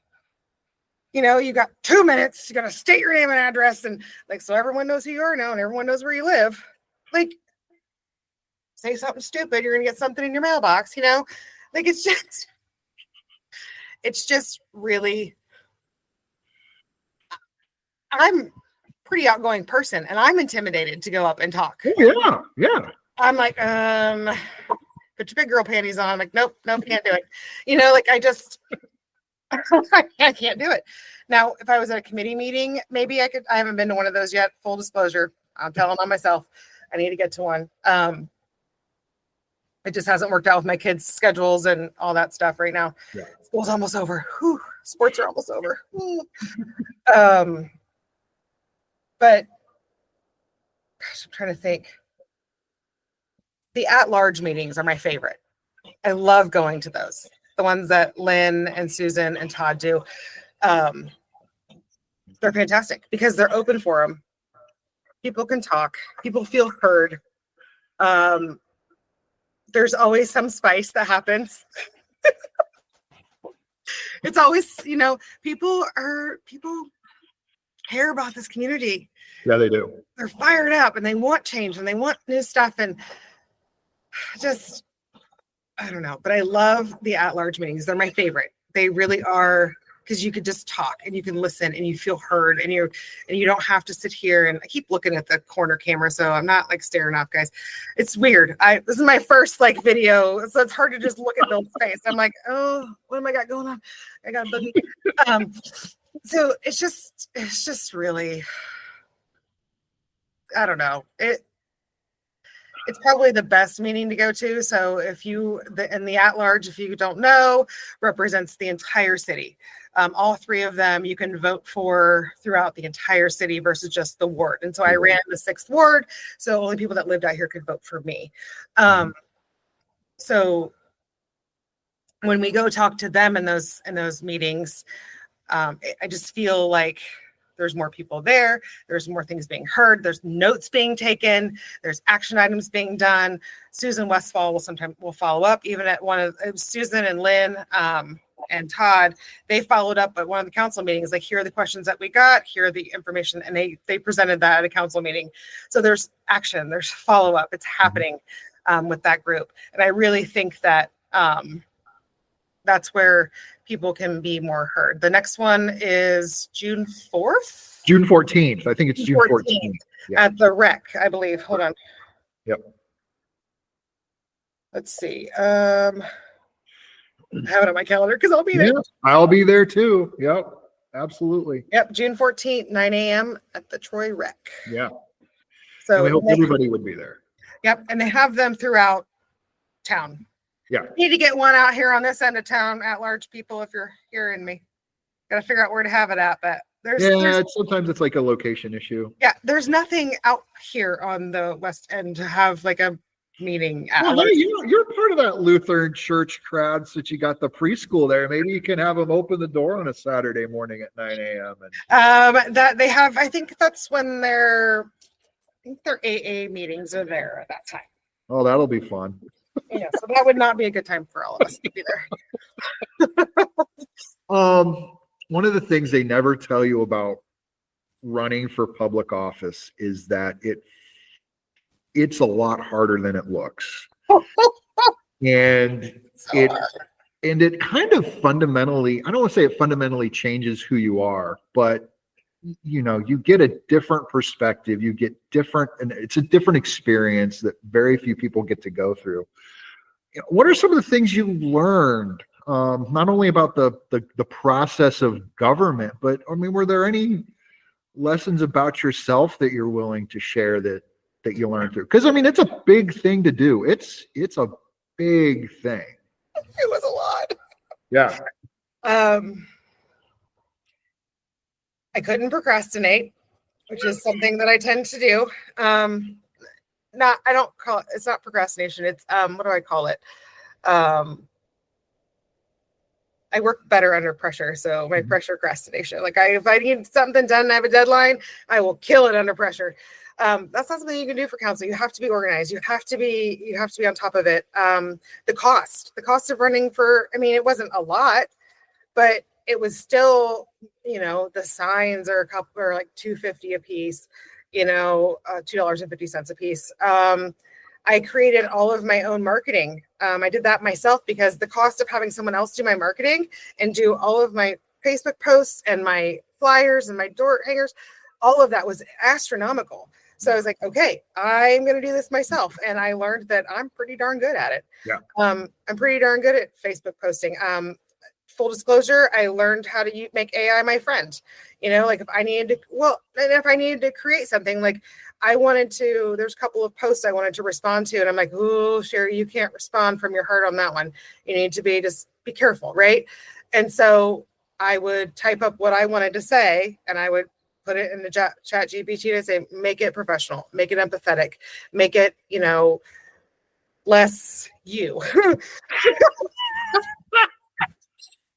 You got 2 minutes, you got to state your name and address, and like, so everyone knows who you are now and everyone knows where you live. Like, say something stupid, you're going to get something in your mailbox, like it's just really, I'm a pretty outgoing person and I'm intimidated to go up and talk. Oh, yeah. I'm like, put your big girl panties on. I'm like, nope, can't do it. Like I can't do it. Now, if I was at a committee meeting, maybe I could. I haven't been to one of those yet. Full disclosure, I'm telling on myself. I need to get to one. It just hasn't worked out with my kids' schedules and all that stuff right now. Yeah. School's almost over. Whew, sports are almost over. But gosh, I'm trying to think. The at-large meetings are my favorite. I love going to those. The ones that Lynn and Susan and Todd do. They're fantastic because they're open forum. People can talk. People feel heard. There's always some spice that happens. It's always, people care about this community. Yeah, they do. They're fired up and they want change and they want new stuff, and just, I don't know, but I love the at-large meetings. They're my favorite. They really are, because you could just talk and you can listen and you feel heard, and you don't have to sit here. And I keep looking at the corner camera, so I'm not like staring off, guys. It's weird. This is my first video, so it's hard to just look at Bill's face. I'm like, oh, what am I got going on? I got a boogie. So it's just really, I don't know. It's probably the best meeting to go to. So the at-large, if you don't know, represents the entire city. All three of them you can vote for throughout the entire city versus just the ward. And so I ran the 6th ward, so only people that lived out here could vote for me. So when we go talk to them in those meetings, I just feel like there's more people there. There's more things being heard. There's notes being taken. There's action items being done. Susan Westfall will follow up. Even at one of Susan and Lynn and Todd, they followed up at one of the council meetings. Like, here are the questions that we got. Here are the information, and they presented that at a council meeting. So there's action. There's follow up. It's happening with that group, and I really think that that's where people can be more heard. The next one is June 4th? June 14th. I think it's June 14th. Yeah. At the rec, I believe. Hold on. Yep. Let's see. I have it on my calendar because I'll be there. Yeah, I'll be there too. Yep. Absolutely. Yep. June 14th, 9 a.m. at the Troy rec. Yeah. So and we hope everybody would be there. Yep. And they have them throughout town. Yeah. Need to get one out here on this end of town at large, people, if you're hearing me. Got to figure out where to have it at, but sometimes it's like a location issue. Yeah, there's nothing out here on the west end to have like a meeting at. Well, hey, you're part of that Lutheran church crowd, since you got the preschool there. Maybe you can have them open the door on a Saturday morning at 9 a.m. That they have, I think that's when their AA meetings are there at that time. Oh, that'll be fun. Yeah, so that would not be a good time for all of us to be there. One of the things they never tell you about running for public office is that it's a lot harder than it looks. And it kind of fundamentally, I don't want to say it fundamentally changes who you are, but you get a different perspective, you get different, and it's a different experience that very few people get to go through. What are some of the things you learned, not only about the process of government, but I mean, were there any lessons about yourself that you're willing to share that you learned through? Because I mean, it's a big thing to do. It's a big thing. It was a lot. Yeah. I couldn't procrastinate, which is something that I tend to do. It's not procrastination. It's, what do I call it? I work better under pressure. So my pressure procrastination, like if I need something done and I have a deadline, I will kill it under pressure. That's not something you can do for council. You have to be organized. You have to be on top of it. The cost of running it wasn't a lot, but it was still, the signs are like $2.50 a piece, $2.50 a piece. I created all of my own marketing. I did that myself because the cost of having someone else do my marketing and do all of my Facebook posts and my flyers and my door hangers, all of that was astronomical. So I was like, okay, I'm going to do this myself. And I learned that I'm pretty darn good at it. Yeah. I'm pretty darn good at Facebook posting. Full disclosure, I learned how to make AI my friend. Like if I needed to create something, like there's a couple of posts I wanted to respond to. And I'm like, oh, Sherrie, you can't respond from your heart on that one. You need to just be careful. Right. And so I would type up what I wanted to say and I would put it in the chat GPT to say, make it professional, make it empathetic, make it, less you.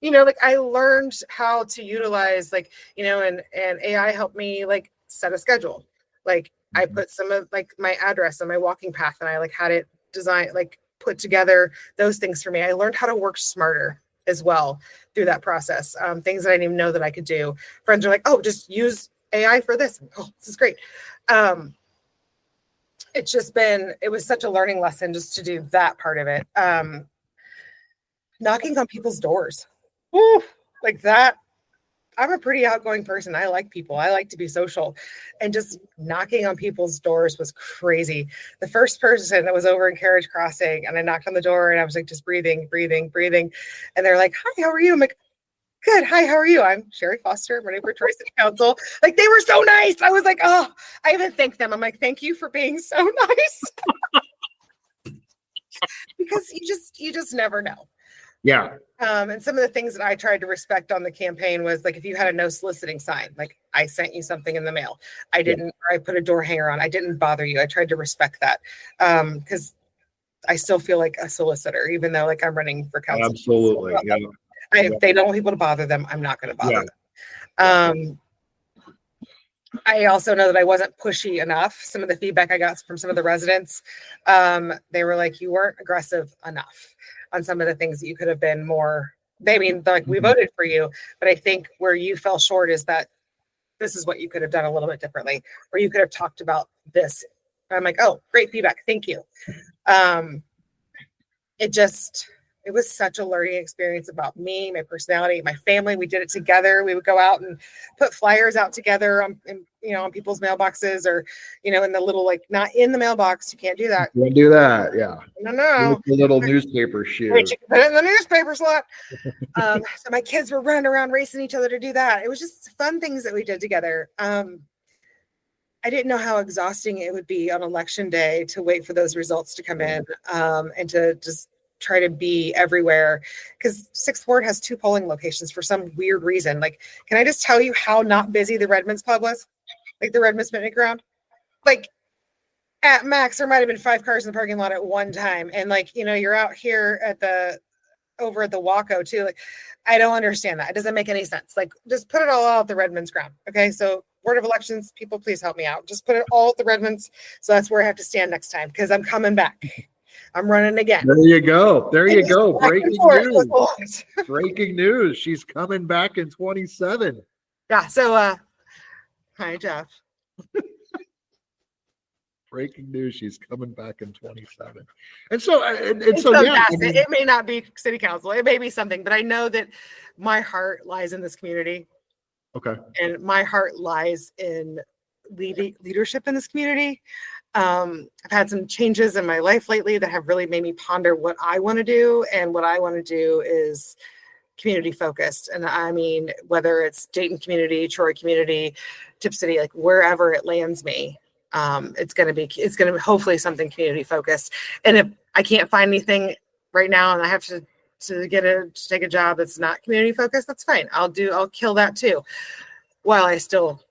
Like I learned how to utilize and AI helped me set a schedule. Like I put some of my address and my walking path and I had it designed, put together those things for me. I learned how to work smarter as well through that process. Things that I didn't even know that I could do. Friends are like, oh, just use AI for this. Oh, this is great. It was such a learning lesson just to do that part of it. Knocking on people's doors. Woo, like that. I'm a pretty outgoing person. I like people. I like to be social. And just knocking on people's doors was crazy. The first person that was over in Carriage Crossing and I knocked on the door and I was just breathing. And they're like, hi, how are you? I'm like, good. Hi, how are you? I'm Sherrie Foster, running for Troy City Council. They were so nice. I was like, oh, I even thanked them. I'm like, thank you for being so nice. Because you just never know. Yeah. And some of the things that I tried to respect on the campaign was if you had a no soliciting sign, I sent you something in the mail. I put a door hanger on. I didn't bother you. I tried to respect that. Because I still feel like a solicitor, even though I'm running for council. Absolutely. Yeah. If they don't want people to bother them, I'm not going to bother them. I also know that I wasn't pushy enough. Some of the feedback I got from some of the residents, they were like, you weren't aggressive enough on some of the things that you could have been more. We voted for you, but I think where you fell short is that this is what you could have done a little bit differently, or you could have talked about this. I'm like, oh, great feedback. Thank you. It was such a learning experience about me, my personality, my family. We did it together. We would go out and put flyers out together on people's mailboxes or, in the little, not in the mailbox. You can't do that. You can't do that. Yeah. No. The little newspaper shoe. Wait, you can put it in the newspaper slot. So my kids were running around racing each other to do that. It was just fun things that we did together. I didn't know how exhausting it would be on election day to wait for those results to come in and to just try to be everywhere, because 6th Ward has 2 polling locations for some weird reason. Can I just tell you how not busy the Redmonds Club was? The Redmonds Picnic Ground? At max, there might have been 5 cars in the parking lot at one time. And you're out here over at the Waco too. I don't understand that. It doesn't make any sense. Just put it all out at the Redmonds ground. Okay. So Board of Elections, people, please help me out. Just put it all at the Redmonds. So that's where I have to stand next time, because I'm coming back. I'm running again. There you go. There you go. Back and Breaking forth news. with boys. Breaking news. She's coming back in 27. Yeah. So, hi, Jeff. Breaking news. She's coming back in 27. And so, Yes, it may not be city council. It may be something, but I know that my heart lies in this community. Okay. And my heart lies in leadership in this community. I've had some changes in my life lately that have really made me ponder what I want to do. And what I want to do is community focused. And I mean, whether it's Dayton community, Troy community, Tip City, like wherever it lands me, it's going to be hopefully something community focused. And if I can't find anything right now and I have to take a job that's not community focused, that's fine. I'll kill that too, while I still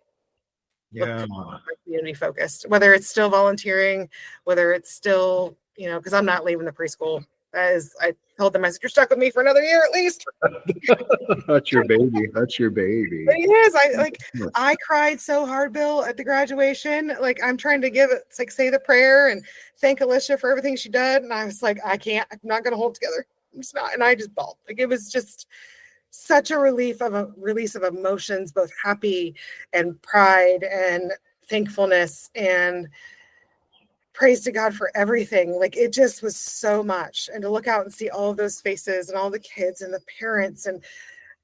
community focused, whether it's still volunteering, whether it's still, because I'm not leaving the preschool. As I told them, I said, you're stuck with me for another year at least. That's your baby. That's your baby. It is. I cried so hard, Bill, at the graduation. Like, I'm trying to say the prayer and thank Alicia for everything she did. And I was like, I'm not going to hold together. I'm just not. And I just bawled. Like, it was just such a release of emotions, both happy and pride and thankfulness and praise to God for everything. Like, it just was so much. And to look out and see all of those faces and all the kids and the parents, and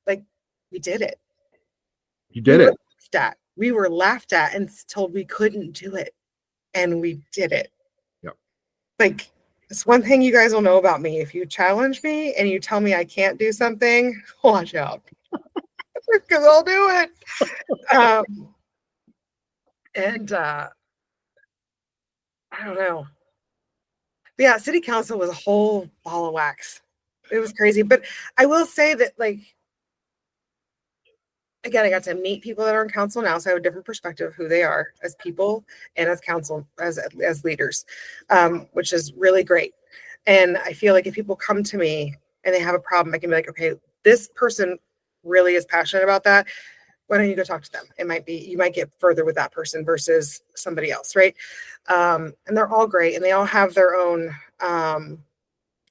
like, we did it. You did it. We were laughed at and told we couldn't do it. And we did it. Yep. Like, it's one thing you guys will know about me. If you challenge me and you tell me I can't do something, watch out. Because I'll do it. I don't know. But yeah, city council was a whole ball of wax. It was crazy. But I will say that, like, again, I got to meet people that are in council now, so I have a different perspective of who they are as people and as council, as leaders, which is really great. And I feel like if people come to me and they have a problem, I can be like, okay, this person really is passionate about that. Why don't you go talk to them? You might get further with that person versus somebody else, right? And they're all great, and they all have their own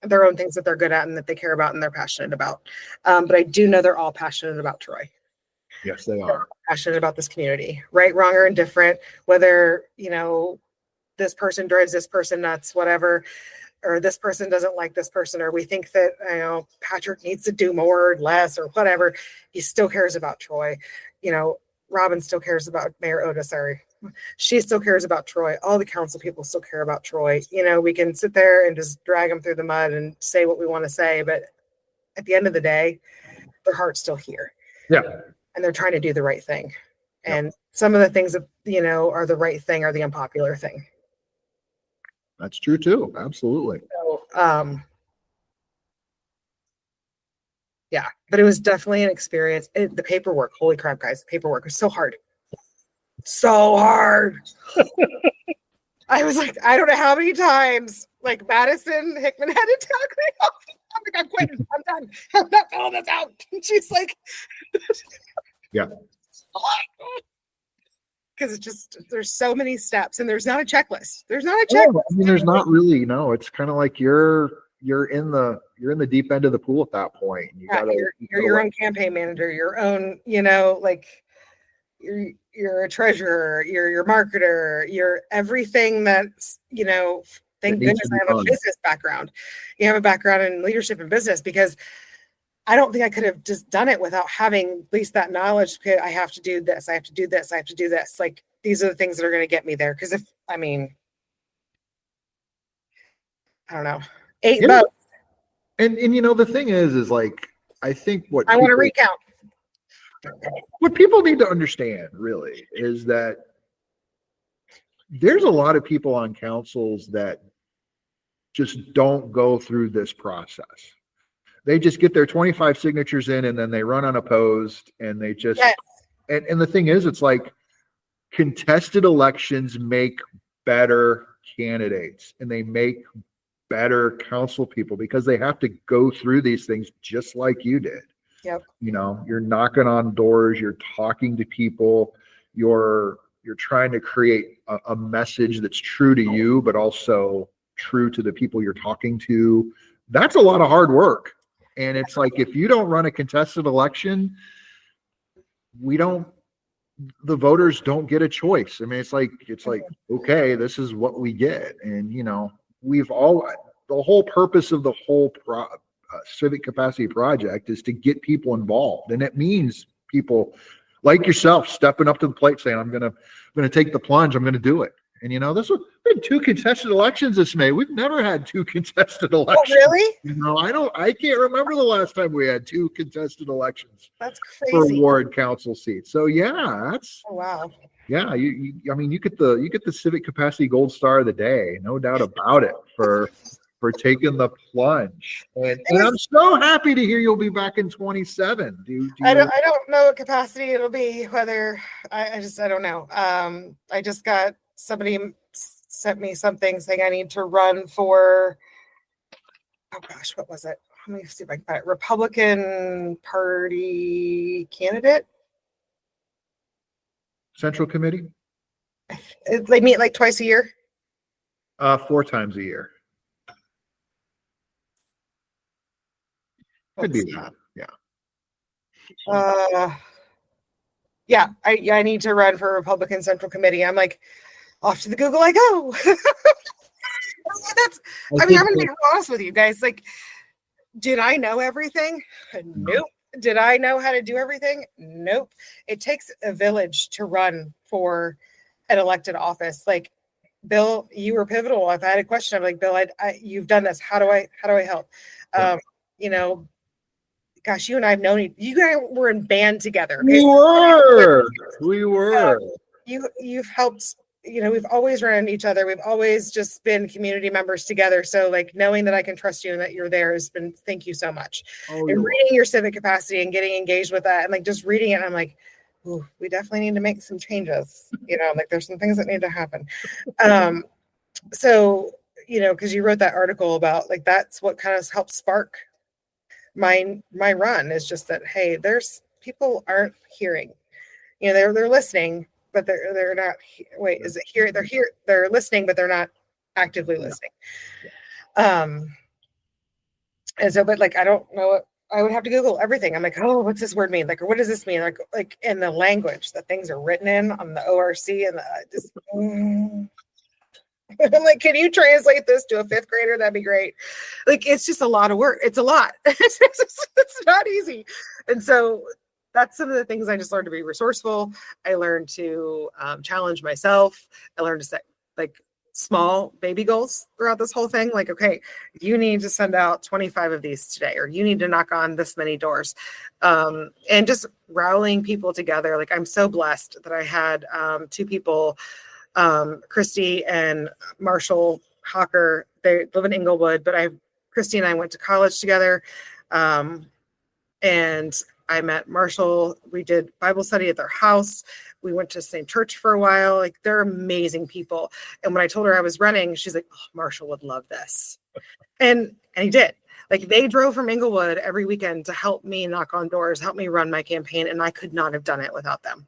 things that they're good at and that they care about and they're passionate about. But I do know they're all passionate about Troy. Yes, they are. They're passionate about this community, right, wrong, or indifferent, whether, this person drives this person nuts, whatever, or this person doesn't like this person, or we think that, Patrick needs to do more or less or whatever. He still cares about Troy. Robin still cares about Mayor Oda, sorry. She still cares about Troy. All the council people still care about Troy. We can sit there and just drag them through the mud and say what we want to say, but at the end of the day, their heart's still here. Yeah. And they're trying to do the right thing. And some of the things that, are the right thing are the unpopular thing. That's true too. Absolutely. So, yeah, but it was definitely an experience. The paperwork, holy crap, guys, the paperwork was so hard. So hard. I was like, I don't know how many times, like, Madison Hickman had to talk me off. I'm like, I'm quitting. I'm done. I'm not filling this out. And she's like, yeah. Because it's just, there's so many steps and there's not a checklist. There's not a checklist. There's not really, no, it's kind of like you're in the deep end of the pool at that point. You're your own campaign manager, your own, like, you're a treasurer, you're your marketer, you're everything that's, thank goodness I have a business background. You have a background in leadership and business, because I don't think I could have just done it without having at least that knowledge. Okay, I have to do this. I have to do this. I have to do this. Like, these are the things that are going to get me there. Because I don't know, 8 votes. And the thing is like, I think I want to recount. What people need to understand really is that there's a lot of people on councils that just don't go through this process. They just get their 25 signatures in and then they run unopposed, and they just, and the thing is, it's like, contested elections make better candidates and they make better council people, because they have to go through these things just like you did. Yep. You're knocking on doors, you're talking to people, you're trying to create a message that's true to you, but also true to the people you're talking to. That's a lot of hard work. And it's like, if you don't run a contested election, the voters don't get a choice. I mean, it's like, okay, this is what we get. And, the whole purpose of the whole Civic Capacity Project is to get people involved. And it means people like yourself stepping up to the plate saying, I'm going to take the plunge. I'm going to do it. And, this has been 2 contested elections this May. We've never had 2 contested elections. Oh, really? I can't remember the last time we had 2 contested elections. That's For crazy. ward council seats. So that's, Oh, wow. yeah, you get the Civic Capacity Gold Star of the Day, no doubt about it, for taking the plunge. And I'm so happy to hear you'll be back in 27. I don't know what capacity it'll be, whether I don't know. I just got somebody sent me something saying I need to run for, oh gosh, what was it? Let me see if I can find it. Republican Party candidate. Central Committee? They meet like twice a year. 4 times a year. Could be that. Yeah. I need to run for Republican Central Committee. I'm like, off to the Google I go. I'm gonna be honest with you guys. Like, did I know everything? Nope. Did I know how to do everything? Nope. It takes a village to run for an elected office. Like, Bill, you were pivotal. If I had a question, I'm like, Bill, you've done this. How do I help? Gosh, you and I have known you guys were in band together. Okay? We were. You've helped. We've always run into each other. We've always just been community members together. So like, knowing that I can trust you and that you're there has been, thank you so much. And reading your Civic Capacity and getting engaged with that and like just reading it, I'm like, ooh, we definitely need to make some changes. Like there's some things that need to happen. So, because you wrote that article about like, that's what kind of helped spark my run, is just that, hey, there's people aren't hearing, they're listening, but they're not. Wait, is it here? They're here. They're listening, but they're not actively listening. And so, but like, I don't know what I would have to Google everything. I'm like, oh, what's this word mean? Like, or what does this mean? Like in the language that things are written in on the ORC and I'm like, can you translate this to a 5th grader? That'd be great. Like, it's just a lot of work. It's a lot. It's not easy. And so that's some of the things I just learned to be resourceful. I learned to challenge myself. I learned to set like small baby goals throughout this whole thing. Like, okay, you need to send out 25 of these today, or you need to knock on this many doors. And just rallying people together. Like, I'm so blessed that I had 2 people, Christy and Marshall Hawker. They live in Inglewood, but Christy and I went to college together. And I met Marshall. We did Bible study at their house. We went to the same church for a while. Like, they're amazing people. And when I told her I was running, she's like, oh, Marshall would love this. And he did. Like, they drove from Inglewood every weekend to help me knock on doors, help me run my campaign. And I could not have done it without them.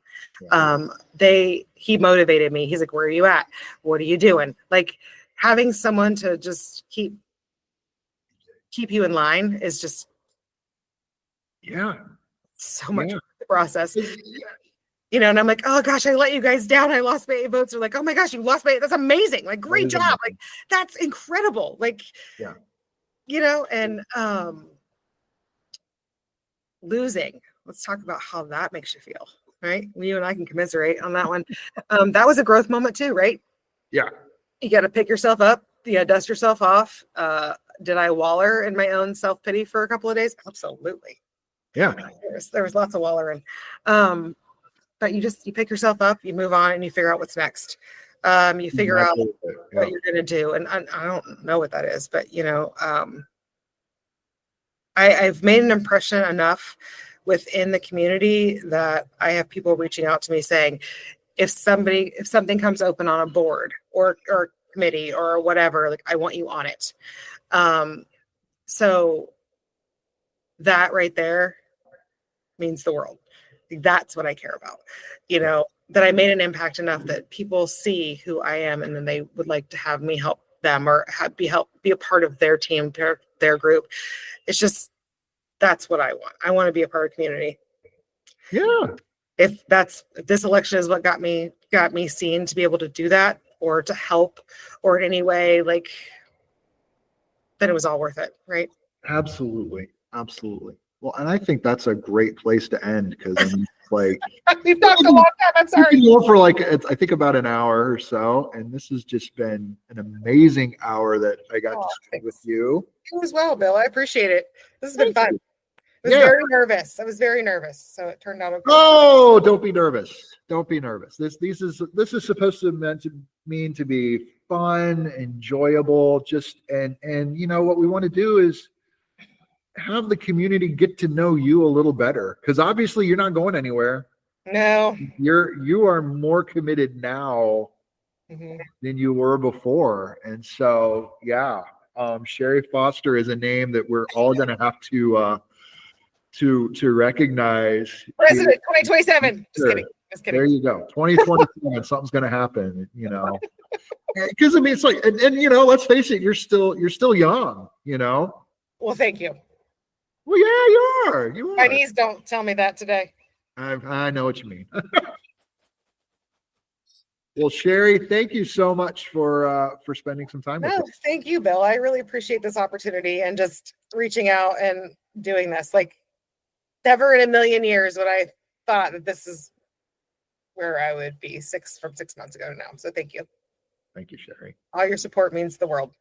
He motivated me. He's like, where are you at? What are you doing? Like, having someone to just keep you in line is just, so much process, and I'm like, oh gosh, I let you guys down. I lost my 8 votes. They're like, oh my gosh, you lost my 8. That's amazing. Like, great job. Like, that's incredible. Like, and losing. Let's talk about how that makes you feel, right? You and I can commiserate on that one. That was a growth moment too, right? Yeah. You got to pick yourself up. You got to dust yourself off. Did I waller in my own self-pity for a couple of days? Absolutely. Yeah. There was lots of wallering. But you pick yourself up, you move on, and you figure out what's next. You figure out what you're going to do. And I don't know what that is, but I've made an impression enough within the community that I have people reaching out to me saying, if something comes open on a board or committee or whatever, like, I want you on it. So that right there means the world. That's what I care about, that I made an impact enough that people see who I am, and then they would like to have me help them or be a part of their team, their group. It's just, that's what I want. I want to be a part of community. Yeah. If this election is what got me seen to be able to do that or to help or in any way, like, then it was all worth it. Right. Absolutely. Well, and I think that's a great place to end because I'm like, we've talked a long time. I'm sorry. We can go for like, I think about an hour or so. And this has just been an amazing hour that I got to spend with you. You as well, Bill. I appreciate it. This has been fun. I was very nervous. I was very nervous. So it turned out okay. Oh, don't be nervous. This is supposed to mean to be fun, enjoyable, and you know what we want to do is have the community get to know you a little better, because obviously you're not going anywhere. No. You are more committed now than you were before. And so Sherrie Foster is a name that we're all gonna have to recognize. President 2027. Just kidding. There you go. 2027. Something's going to happen, you know, because I mean, it's like, and you know, let's face it, you're still young, you know? Well, thank you. Well, yeah, you are. My knees don't tell me that today. I know what you mean. Well, Sherrie, thank you so much for spending some time with us. Thank you, Bill. I really appreciate this opportunity and just reaching out and doing this. Like, never in a million years would I thought that this is where I would be 6 months ago now. So thank you. Thank you, Sherrie. All your support means the world.